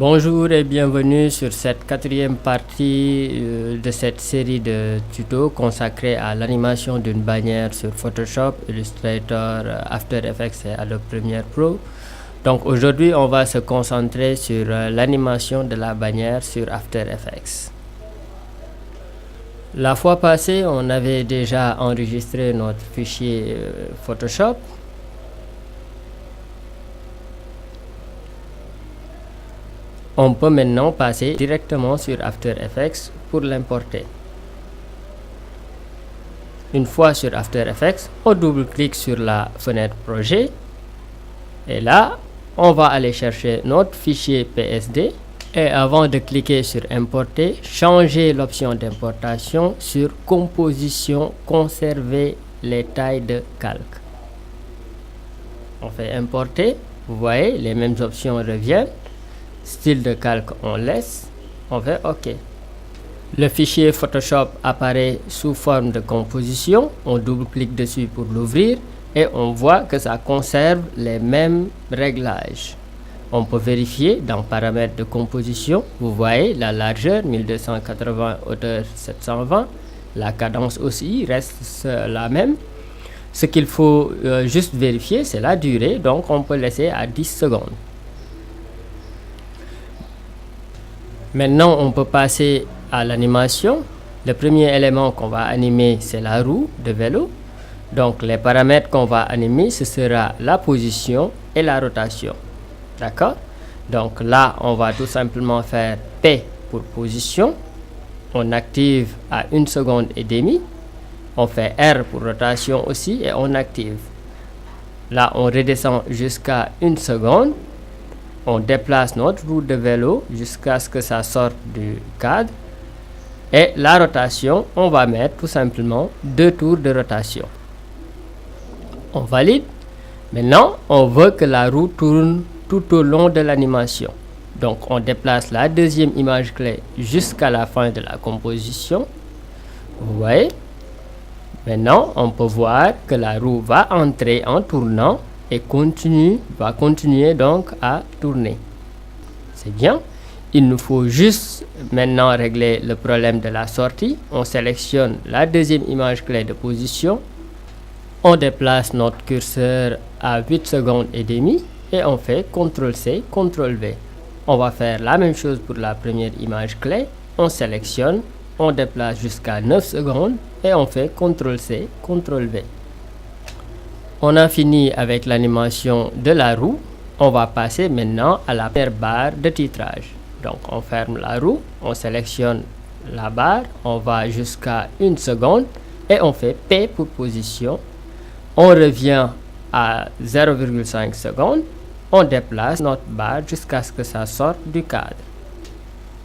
Bonjour et bienvenue sur cette quatrième partie de cette série de tutos consacrée à l'animation d'une bannière sur Photoshop, Illustrator, After Effects et Adobe Premiere Pro. Donc aujourd'hui, on va se concentrer sur l'animation de la bannière sur After Effects. La fois passée, on avait déjà enregistré notre fichier Photoshop. On peut maintenant passer directement sur After Effects pour l'importer. Une fois sur After Effects, on double-clique sur la fenêtre Projet. Et là, on va aller chercher notre fichier PSD. Et avant de cliquer sur Importer, changer l'option d'importation sur Composition, conserver les tailles de calque. On fait Importer. Vous voyez, les mêmes options reviennent. Style de calque, on laisse, on fait OK. Le fichier Photoshop apparaît sous forme de composition, on double-clique dessus pour l'ouvrir et on voit que ça conserve les mêmes réglages. On peut vérifier dans paramètres de composition, vous voyez la largeur 1280, hauteur 720, la cadence aussi reste la même. Ce qu'il faut juste vérifier, c'est la durée, donc on peut laisser à 10 secondes. Maintenant, on peut passer à l'animation. Le premier élément qu'on va animer, c'est la roue de vélo. Donc, les paramètres qu'on va animer, ce sera la position et la rotation. D'accord? Donc là, on va tout simplement faire P pour position. On active à 1 seconde et demie. On fait R pour rotation aussi et on active. Là, on redescend jusqu'à 1 seconde. On déplace notre roue de vélo jusqu'à ce que ça sorte du cadre. Et la rotation, on va mettre tout simplement 2 tours de rotation. On valide. Maintenant, on veut que la roue tourne tout au long de l'animation. Donc, on déplace la deuxième image clé jusqu'à la fin de la composition. Vous voyez? Maintenant, on peut voir que la roue va entrer en tournant et va continuer donc à tourner. C'est bien. Il nous faut juste maintenant régler le problème de la sortie. On sélectionne la deuxième image clé de position. On déplace notre curseur à 8 secondes et demie et on fait CTRL-C, CTRL-V. On va faire la même chose pour la première image clé. On sélectionne, on déplace jusqu'à 9 secondes et on fait CTRL-C, CTRL-V. On a fini avec l'animation de la roue. On va passer maintenant à la première barre de titrage. Donc, on ferme la roue, on sélectionne la barre, on va jusqu'à 1 seconde et on fait P pour position. On revient à 0,5 secondes. On déplace notre barre jusqu'à ce que ça sorte du cadre.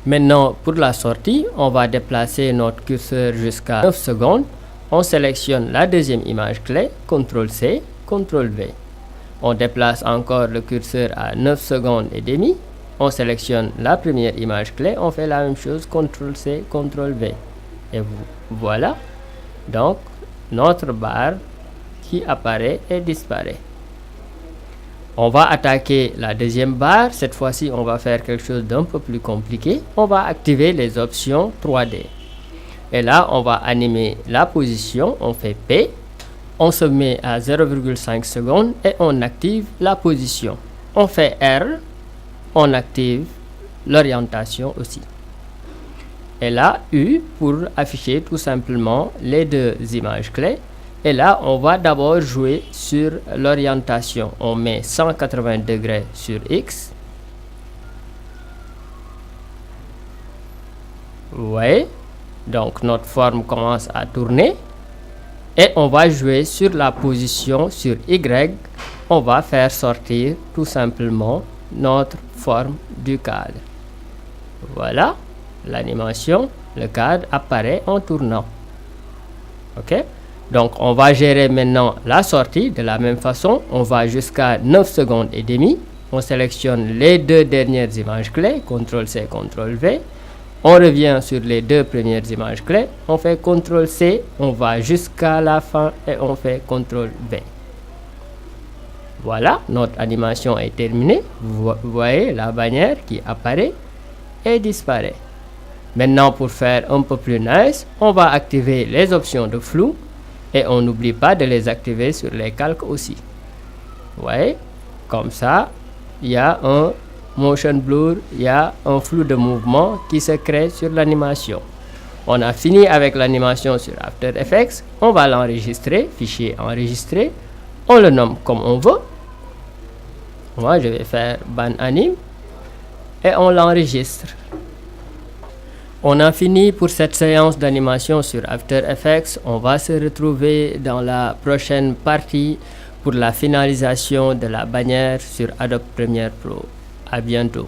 Maintenant, pour la sortie, on va déplacer notre curseur jusqu'à 9 secondes. On sélectionne la deuxième image clé, CTRL-C, CTRL-V. On déplace encore le curseur à 9 secondes et demie. On sélectionne la première image clé, on fait la même chose, CTRL-C, CTRL-V. Et voilà, donc notre barre qui apparaît et disparaît. On va attaquer la deuxième barre. Cette fois-ci, on va faire quelque chose d'un peu plus compliqué. On va activer les options 3D. Et là, on va animer la position, on fait P, on se met à 0,5 secondes et on active la position. On fait R, on active l'orientation aussi. Et là, U pour afficher tout simplement les deux images clés. Et là, on va d'abord jouer sur l'orientation. On met 180 degrés sur X. Vous voyez? Donc, notre forme commence à tourner et on va jouer sur la position sur Y. On va faire sortir tout simplement notre forme du cadre. Voilà, l'animation, le cadre apparaît en tournant. OK? Donc, on va gérer maintenant la sortie de la même façon. On va jusqu'à 9 secondes et demie. On sélectionne les deux dernières images clés, CTRL-C, CTRL-V. On revient sur les deux premières images clés, on fait CTRL-C, on va jusqu'à la fin et on fait CTRL-V. Voilà, notre animation est terminée. Vous voyez la bannière qui apparaît et disparaît. Maintenant, pour faire un peu plus nice, on va activer les options de flou et on n'oublie pas de les activer sur les calques aussi. Vous voyez, comme ça, il y a un motion blur, il y a un flou de mouvement qui se crée sur l'animation. On a fini avec l'animation sur After Effects. On va l'enregistrer, fichier enregistré. On le nomme comme on veut. Moi, je vais faire ban anim et on l'enregistre. On a fini pour cette séance d'animation sur After Effects. On va se retrouver dans la prochaine partie pour la finalisation de la bannière sur Adobe Premiere Pro. À bientôt.